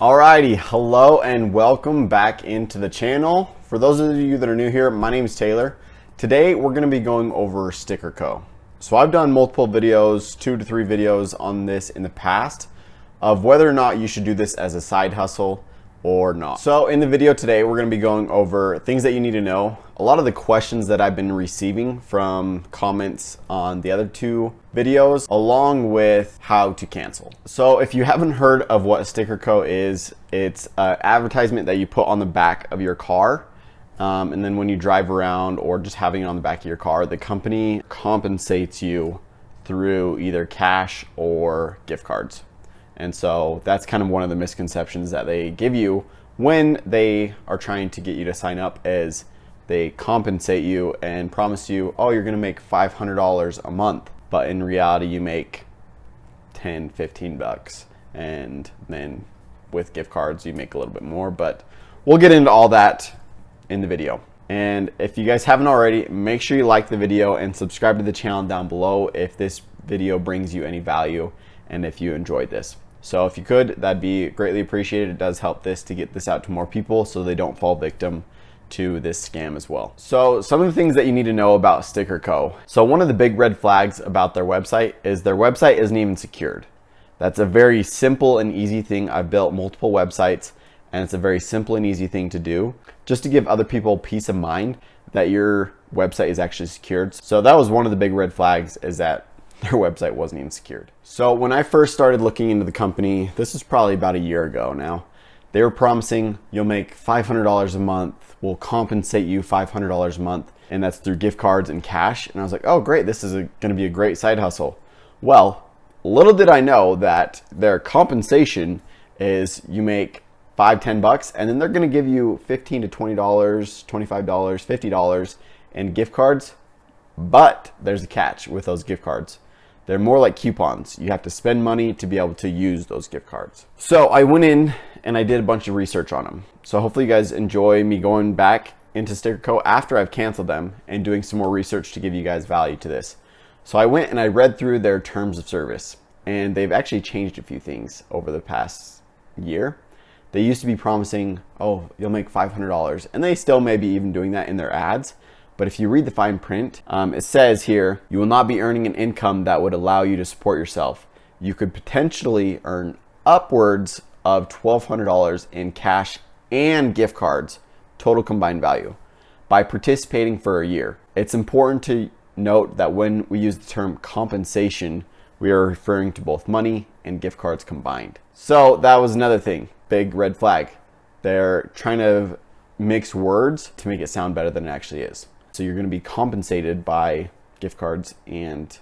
Alrighty, hello and welcome back into the channel. For those of you that are new here, my name is Taylor. Today we're going to be going over StickerCo. So I've done multiple videos, 2 to 3 videos on this in the past of whether or not you should do this as a side hustle or not. So in the video today, we're going to be going over things that you need to know. A lot of the questions that I've been receiving from comments on the other 2 videos, along with how to cancel. So if you haven't heard of what StickerCo is, it's an advertisement that you put on the back of your car. And then when you drive around or just having it on the back of your car, the company compensates you through either cash or gift cards. And so that's kind of one of the misconceptions that they give you when they are trying to get you to sign up, is they compensate you and promise you, oh, you're gonna make $500 a month. But in reality, you make 10, 15 bucks. And then with gift cards, you make a little bit more, but we'll get into all that in the video. And if you guys haven't already, make sure you like the video and subscribe to the channel down below if this video brings you any value and if you enjoyed this. So if you could, that'd be greatly appreciated. It does help this to get this out to more people so they don't fall victim to this scam as well. So some of the things that you need to know about StickerCo. So one of the big red flags about their website is their website isn't even secured. That's a very simple and easy thing. I've built multiple websites and it's a very simple and easy thing to do just to give other people peace of mind that your website is actually secured. So that was one of the big red flags, is that their website wasn't even secured. So when I first started looking into the company, this was probably about a year ago now, they were promising you'll make $500 a month, we'll compensate you $500 a month, and that's through gift cards and cash. And I was like, oh great, this is gonna be a great side hustle. Well, little did I know that their compensation is you make 5, 10 bucks, and then they're gonna give you $15 to $20, $25, $50 in gift cards. But there's a catch with those gift cards. They're more like coupons. You have to spend money to be able to use those gift cards. So I went in and I did a bunch of research on them. So hopefully you guys enjoy me going back into StickerCo after I've canceled them and doing some more research to give you guys value to this. So I went and I read through their terms of service, and they've actually changed a few things over the past year. They used to be promising, oh, you'll make $500, and they still may be even doing that in their ads. But if you read the fine print, it says here, you will not be earning an income that would allow you to support yourself. You could potentially earn upwards of $1,200 in cash and gift cards, total combined value, by participating for a year. It's important to note that when we use the term compensation, we are referring to both money and gift cards combined. So that was another thing, big red flag. They're trying to mix words to make it sound better than it actually is. So you're going to be compensated by gift cards and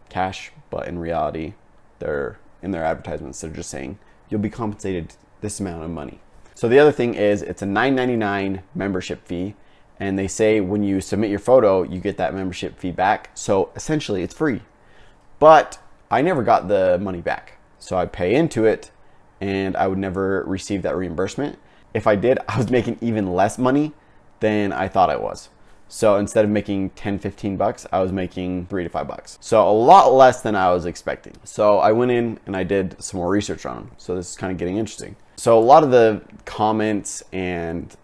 cash, but in reality, they're in their advertisements, they're just saying you'll be compensated this amount of money. So the other thing is, it's a $9.99 membership fee, and they say when you submit your photo, you get that membership fee back. So essentially it's free, but I never got the money back. So I pay into it and I would never receive that reimbursement. If I did, I was making even less money than I thought I was. So instead of making 10, 15 bucks, I was making 3 to 5 bucks. So a lot less than I was expecting. So I went in and I did some more research on them. So this is kind of getting interesting. So a lot of the comments and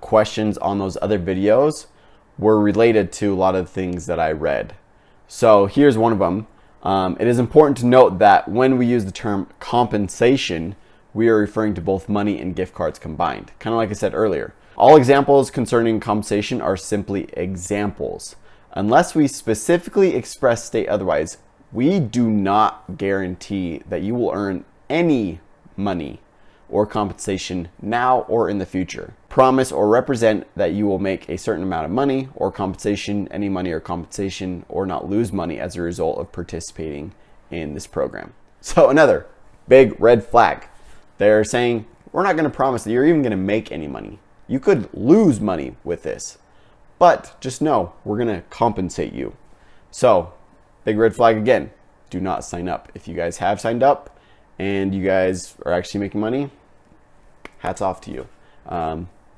questions on those other videos were related to a lot of things that I read. So here's one of them. It is important to note that when we use the term compensation, we are referring to both money and gift cards combined. Kind of like I said earlier. All examples concerning compensation are simply examples. Unless we specifically state otherwise, we do not guarantee that you will earn any money or compensation now or in the future. Promise or represent that you will make a certain amount of money or compensation, any money or compensation, or not lose money as a result of participating in this program. So another big red flag. They're saying, we're not going to promise that you're even going to make any money. You could lose money with this, but just know we're going to compensate you. So big red flag again, do not sign up. If you guys have signed up and you guys are actually making money, hats off to you.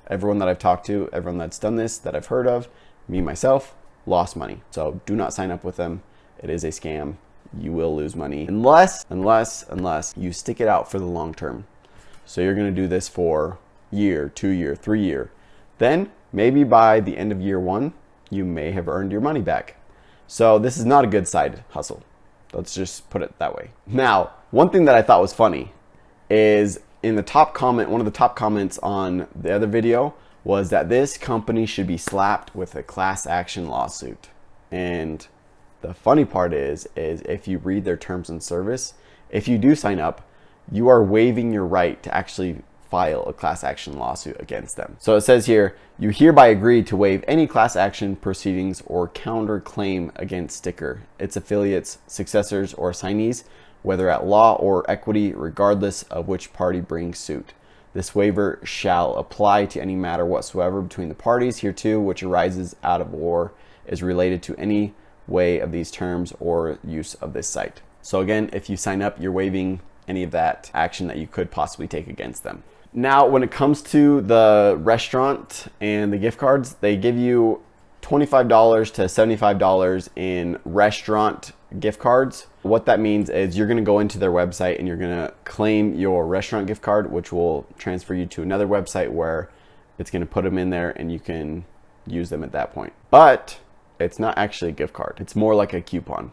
Everyone that I've talked to, everyone that's done this, that I've heard of, me, myself, lost money. So do not sign up with them. It is a scam. You will lose money unless you stick it out for the long term. So you're going to do this for year, 2 year, 3 year. Then maybe by the end of year 1, you may have earned your money back. So this is not a good side hustle. Let's just put it that way. Now, one thing that I thought was funny is in the top comment, one of the top comments on the other video was that this company should be slapped with a class action lawsuit. And the funny part is if you read their terms and service, if you do sign up, you are waiving your right to actually file a class action lawsuit against them. So it says here, you hereby agree to waive any class action proceedings or counterclaim against stickr, its affiliates, successors, or assignees, whether at law or equity, regardless of which party brings suit. This waiver shall apply to any matter whatsoever between the parties hereto which arises out of or is related to any way of these terms or use of this site. So again, if you sign up, you're waiving any of that action that you could possibly take against them. Now, when it comes to the restaurant and the gift cards, they give you $25 to $75 in restaurant gift cards. What that means is you're gonna go into their website and you're gonna claim your restaurant gift card, which will transfer you to another website where it's gonna put them in there and you can use them at that point. But it's not actually a gift card. It's more like a coupon.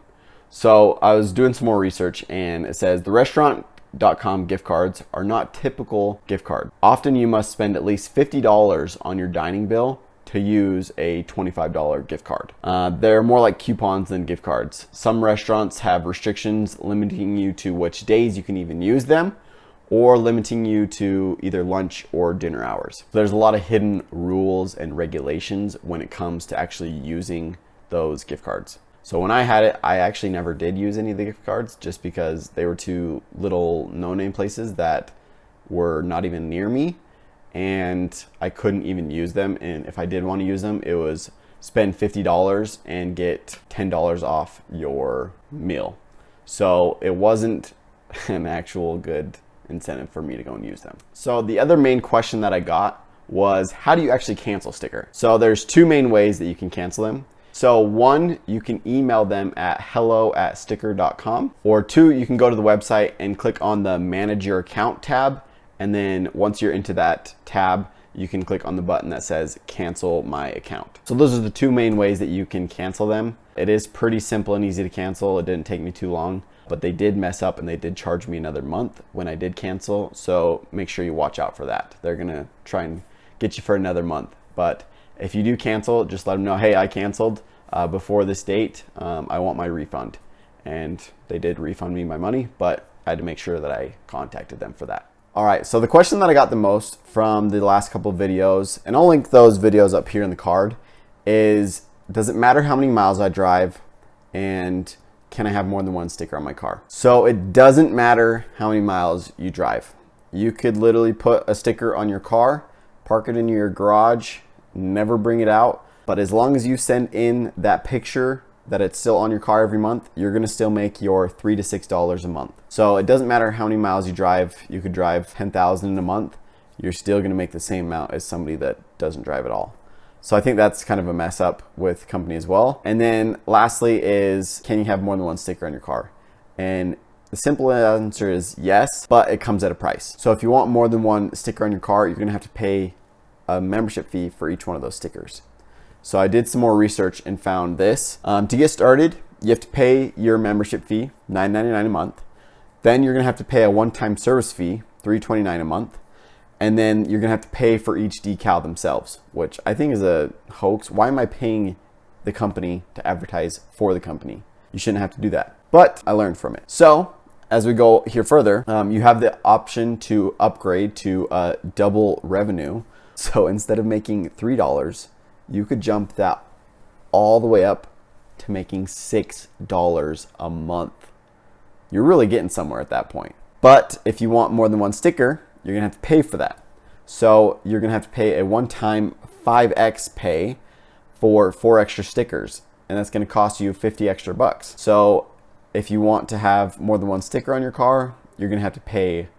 So I was doing some more research and it says the restaurant.com gift cards are not typical gift card. Often you must spend at least $50 on your dining bill to use a $25 gift card. They're more like coupons than gift cards. Some restaurants have restrictions limiting you to which days you can even use them, or limiting you to either lunch or dinner hours. There's a lot of hidden rules and regulations when it comes to actually using those gift cards. So when I had it, I actually never did use any of the gift cards just because they were two little no-name places that were not even near me and I couldn't even use them. And if I did want to use them, it was spend $50 and get $10 off your meal. So it wasn't an actual good incentive for me to go and use them. So the other main question that I got was, how do you actually cancel stickr? So there's two main ways that you can cancel them. So one, you can email them at hello@stickr.com, or two, you can go to the website and click on the manage your account tab. And then once you're into that tab, you can click on the button that says cancel my account. So those are the two main ways that you can cancel them. It is pretty simple and easy to cancel. It didn't take me too long, but they did mess up and they did charge me another month when I did cancel. So make sure you watch out for that. They're gonna try and get you for another month. But if you do cancel, just let them know, hey, I canceled before this date. I want my refund. And they did refund me my money, but I had to make sure that I contacted them for that. All right, so the question that I got the most from the last couple of videos, and I'll link those videos up here in the card, is does it matter how many miles I drive and can I have more than one sticker on my car? So it doesn't matter how many miles you drive. You could literally put a sticker on your car, park it in your garage, never bring it out, but as long as you send in that picture that it's still on your car every month, you're gonna still make your $3 to $6 a month. So it doesn't matter how many miles you drive. You could drive 10,000 in a month. You're still gonna make the same amount as somebody that doesn't drive at all. So I think that's kind of a mess up with company as well. And then lastly is, can you have more than one sticker on your car? And the simple answer is yes, but it comes at a price. So if you want more than one sticker on your car, you're gonna have to pay a membership fee for each one of those stickers. So I did some more research and found this. To get started, you have to pay your membership fee, $9.99 a month. Then you're gonna have to pay a one-time service fee, $3.29 a month. And then you're gonna have to pay for each decal themselves, which I think is a hoax. Why am I paying the company to advertise for the company? You shouldn't have to do that. But I learned from it. So as we go here further, you have the option to upgrade to double revenue. So instead of making $3, you could jump that all the way up to making $6 a month. You're really getting somewhere at that point. But if you want more than one sticker, you're gonna have to pay for that. So you're gonna have to pay a one-time 5x pay for 4 extra stickers, and that's gonna cost you 50 extra bucks. So if you want to have more than one sticker on your car, you're gonna have to pay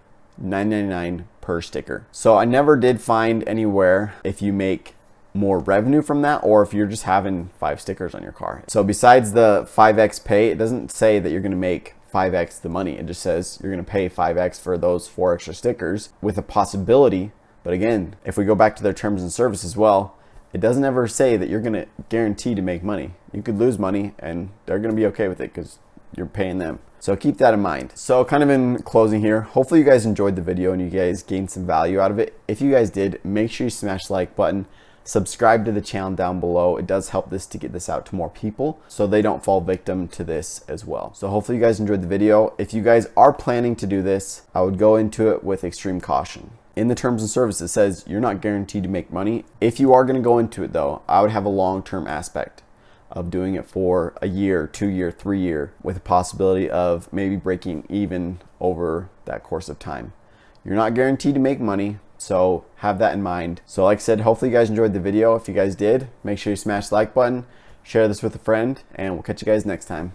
$9.99 per sticker. So I never did find anywhere if you make more revenue from that or if you're just having 5 stickers on your car. So besides the 5x pay, it doesn't say that you're gonna make 5x the money. It just says you're going to pay 5x for those 4 extra stickers with a possibility. But again, if we go back to their terms and service as well, it doesn't ever say that you're going to guarantee to make money. You could lose money and they're going to be okay with it because you're paying them. So keep that in mind. So kind of in closing here, hopefully you guys enjoyed the video and you guys gained some value out of it. If you guys did, make sure you smash the like button. Subscribe to the channel down below. It does help this to get this out to more people so they don't fall victim to this as well. So hopefully you guys enjoyed the video. If you guys are planning to do this, I would go into it with extreme caution. In the terms and service, it says you're not guaranteed to make money. If you are going to go into it though, I would have a long-term aspect of doing it for a year, 2 year, 3 year, with a possibility of maybe breaking even over that course of time. You're not guaranteed to make money, so have that in mind. So like I said, hopefully you guys enjoyed the video. If you guys did, make sure you smash the like button, share this with a friend, and we'll catch you guys next time.